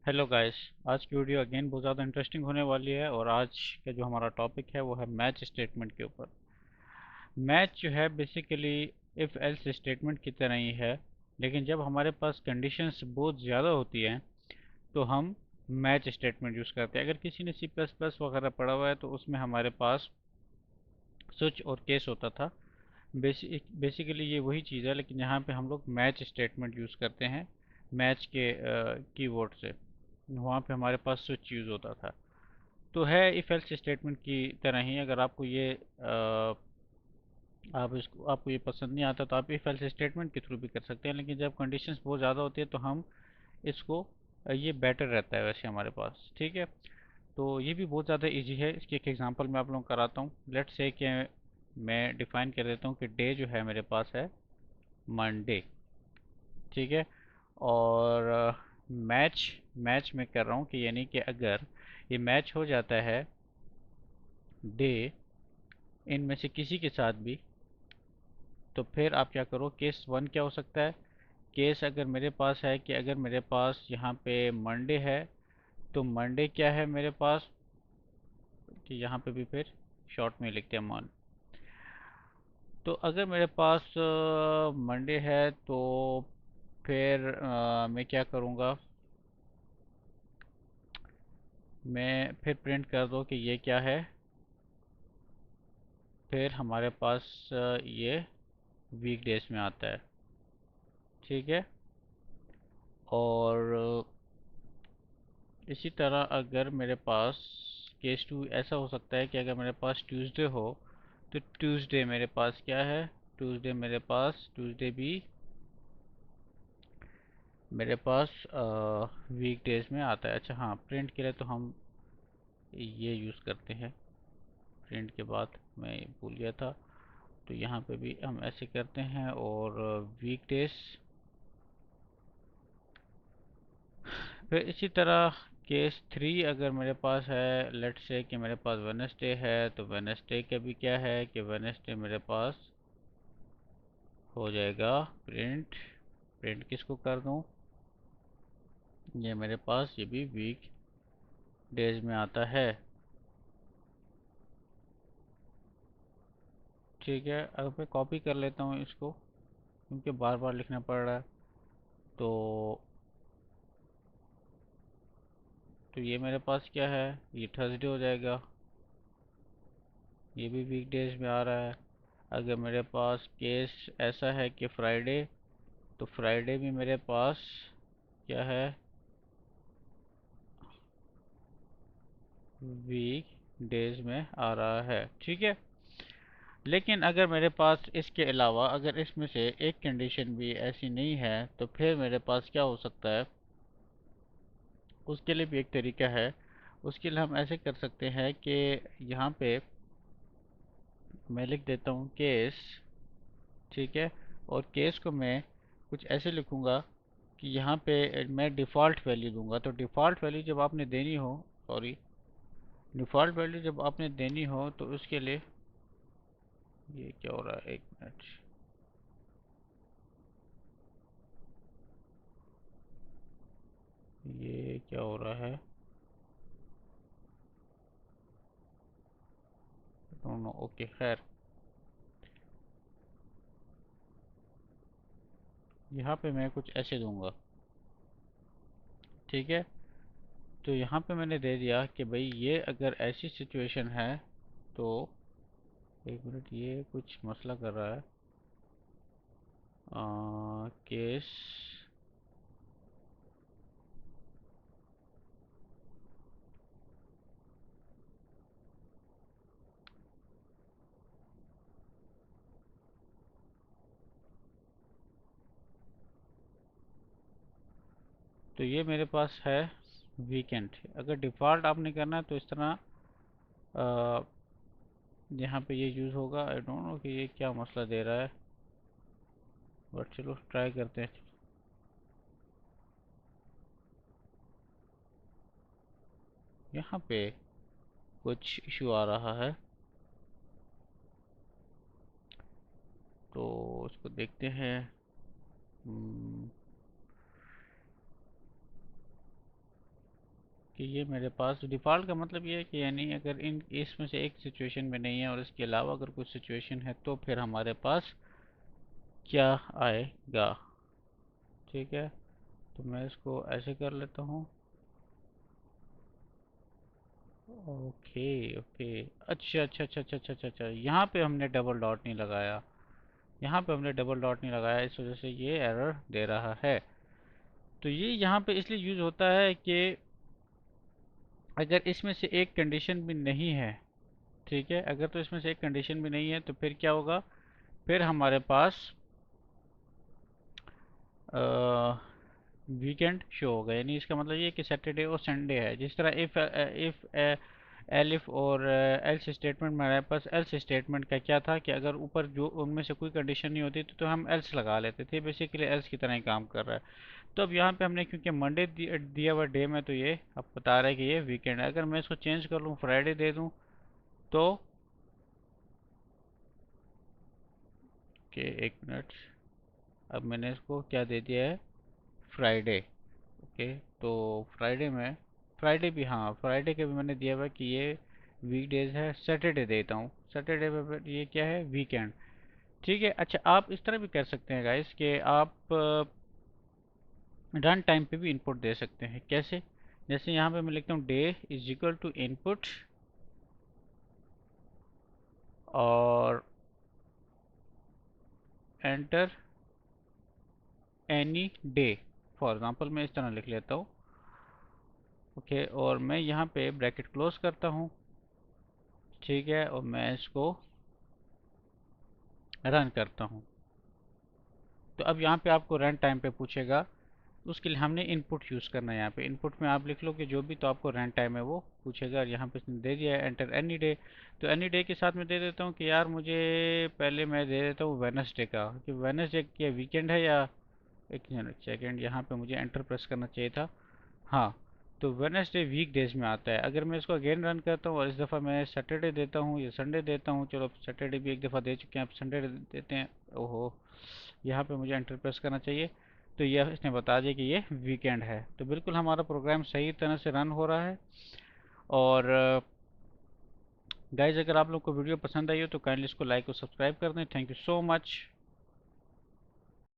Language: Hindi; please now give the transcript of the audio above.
Hello guys. आज की वीडियो अगेन बहुत ज़्यादा इंटरेस्टिंग होने वाली है और आज का जो हमारा टॉपिक है वो है मैच स्टेटमेंट के ऊपर। मैच जो है बेसिकली इफ़ एल्स स्टेटमेंट की तरह ही है, लेकिन जब हमारे पास कंडीशंस बहुत ज़्यादा होती हैं तो हम मैच स्टेटमेंट यूज़ करते हैं। अगर किसी ने सी प्लस प्लस वगैरह पढ़ा हुआ है तो उसमें हमारे पास स्विच और केस होता था। बेसिकली ये वही चीज़ है, लेकिन यहाँ पे हम लोग मैच स्टेटमेंट यूज़ करते हैं मैच के कीवर्ड से। वहाँ पे हमारे पास स्विच यूज़ होता था। तो है इफ एल्स स्टेटमेंट की तरह ही। अगर आपको ये आपको ये पसंद नहीं आता तो आप इफ एल्स स्टेटमेंट के थ्रू भी कर सकते हैं, लेकिन जब कंडीशंस बहुत ज़्यादा होती है तो हम इसको ये बेटर रहता है वैसे हमारे पास। ठीक है, तो ये भी बहुत ज़्यादा इजी है। इसकी एक एग्जांपल मैं आप लोगों को कराता हूँ। लेट्स से कि मैं डिफाइन कर देता हूँ कि डे जो है मेरे पास है मंडे। ठीक है, और मैच मैच में कर रहा हूँ कि यानी कि अगर ये मैच हो जाता है डे इनमें से किसी के साथ भी, तो फिर आप क्या करो, केस वन क्या हो सकता है। केस अगर मेरे पास है कि अगर मेरे पास यहाँ पे मंडे है तो मंडे क्या है मेरे पास, कि यहाँ पे भी फिर शॉर्ट में लिखते हैं मन। तो अगर मेरे पास मंडे है तो फिर मैं क्या करूँगा, मैं फिर प्रिंट कर दो कि ये क्या है। फिर हमारे पास ये वीक डेज में आता है। ठीक है, और इसी तरह अगर मेरे पास केस टू ऐसा हो सकता है कि अगर मेरे पास ट्यूसडे हो तो ट्यूसडे मेरे पास क्या है, ट्यूसडे मेरे पास ट्यूसडे भी मेरे पास वीक डेज में आता है। अच्छा हाँ, प्रिंट के लिए तो हम ये यूज़ करते हैं। प्रिंट के बाद मैं भूल गया था, तो यहाँ पे भी हम ऐसे करते हैं। और वीक डेज फिर इसी तरह केस थ्री अगर मेरे पास है, लेट से कि मेरे पास वेनसडे है, तो वेनसडे का भी क्या है कि वेनसडे मेरे पास हो जाएगा प्रिंट। प्रिंट किसको कर दूं, ये मेरे पास ये भी वीक डेज में आता है। ठीक है, अब मैं कॉपी कर लेता हूँ इसको क्योंकि बार बार लिखना पड़ रहा है। तो ये मेरे पास क्या है, ये थर्सडे हो जाएगा, ये भी वीक डेज में आ रहा है। अगर मेरे पास केस ऐसा है कि फ्राइडे, तो फ्राइडे भी मेरे पास क्या है, वीक डेज में आ रहा है। ठीक है, लेकिन अगर मेरे पास इसके अलावा अगर इसमें से एक कंडीशन भी ऐसी नहीं है तो फिर मेरे पास क्या हो सकता है, उसके लिए भी एक तरीका है। उसके लिए हम ऐसे कर सकते हैं कि यहाँ पे मैं लिख देता हूँ केस। ठीक है, और केस को मैं कुछ ऐसे लिखूँगा कि यहाँ पे मैं डिफ़ॉल्ट वैल्यू दूंगा। तो डिफ़ॉल्ट वैल्यू जब आपने देनी हो, सॉरी, डिफ़ॉल्ट वैल्यू जब आपने देनी हो तो उसके लिए ये क्या हो रहा है, एक मिनट, ये क्या हो रहा है, डोंट नो। ओके खैर, यहाँ पे मैं कुछ ऐसे दूंगा। ठीक है, तो यहाँ पे मैंने दे दिया कि भाई ये अगर ऐसी सिचुएशन है तो, एक मिनट, ये कुछ मसला कर रहा है। केस, तो ये मेरे पास है वीकेंड। अगर डिफ़ॉल्ट आपने करना है तो इस तरह यहाँ पे ये यूज़ होगा। आई डोंट नो कि ये क्या मसला दे रहा है, बट चलो ट्राई करते हैं। यहाँ पे कुछ इशू आ रहा है, तो इसको देखते हैं। कि ये मेरे पास डिफ़ॉल्ट का मतलब ये है कि यानी अगर इन इसमें से एक सिचुएशन में नहीं है और इसके अलावा अगर कुछ सिचुएशन है तो फिर हमारे पास क्या आएगा। ठीक है, तो मैं इसको ऐसे कर लेता हूँ। ओके ओके, अच्छा अच्छा अच्छा अच्छा अच्छा अच्छा अच्छा, यहाँ पे हमने डबल डॉट नहीं लगाया, यहाँ पे हमने डबल डॉट नहीं लगाया, इस वजह से ये एरर दे रहा है। तो ये यहाँ पे इसलिए यूज़ होता है कि अगर इसमें से एक कंडीशन भी नहीं है, ठीक है, अगर तो इसमें से एक कंडीशन भी नहीं है तो फिर क्या होगा, फिर हमारे पास वीकेंड शो होगा। यानी इसका मतलब ये कि सैटरडे और संडे है। जिस तरह इफ़ एलिफ और एल्स स्टेटमेंट में हमारे पास एल्स स्टेटमेंट का क्या था कि अगर ऊपर जो उनमें से कोई कंडीशन नहीं होती तो हम एल्स लगा लेते थे, बेसिकली एल्स की तरह ही काम कर रहा है। तो अब यहाँ पे हमने क्योंकि मंडे दिया हुआ डे में, तो ये अब बता रहा है कि ये वीकेंड है। अगर मैं इसको चेंज कर लूँ, फ्राइडे दे दूँ तो कि एक मिनट, अब मैंने इसको क्या दे दिया है, फ्राइडे। ओके, तो फ्राइडे में, फ्राइडे भी, हाँ फ्राइडे के भी मैंने दिया हुआ कि ये वीकडेज है। सैटरडे देता हूँ, सैटरडे पे फिर ये क्या है, वीकेंड। ठीक है, अच्छा आप इस तरह भी कर सकते हैं गाइस कि आप रन टाइम पे भी इनपुट दे सकते हैं। कैसे, जैसे यहाँ पे मैं लिखता हूँ day is equal to input और enter any day. For example मैं इस तरह लिख लेता हूँ। ओके, और मैं यहाँ पे ब्रैकेट क्लोज करता हूँ। ठीक है, और मैं इसको रन करता हूँ। तो अब यहाँ पे आपको रन टाइम पे पूछेगा, उसके लिए हमने इनपुट यूज़ करना है। यहाँ पे इनपुट में आप लिख लो कि जो भी, तो आपको रन टाइम है वो पूछेगा। और यहाँ पे इसने दे दिया है एंटर एनी डे। तो एनी डे के साथ में दे देता हूँ कि यार मुझे, पहले मैं दे देता हूँ वेनसडे का, कि वेनसडे क्या वीकेंड है या, एक सेकेंड, यहाँ पे मुझे एंटर प्रेस करना चाहिए था। हाँ, तो वेनसडे वीक डेज में आता है। अगर मैं इसको अगेन रन करता हूँ और इस दफ़ा मैं सैटरडे देता हूँ या संडे देता हूँ, चलो सैटरडे भी एक दफ़ा दे चुके हैं, अब संडे देते हैं। ओहो, यहाँ पे मुझे एंटर प्रेस करना चाहिए। तो यह इसने बता दिया कि ये वीकेंड है। तो बिल्कुल हमारा प्रोग्राम सही तरह से रन हो रहा है। और गाइज, अगर आप लोग को वीडियो पसंद आई हो तो काइंडली इसको लाइक और सब्सक्राइब कर दें। Thank you so much.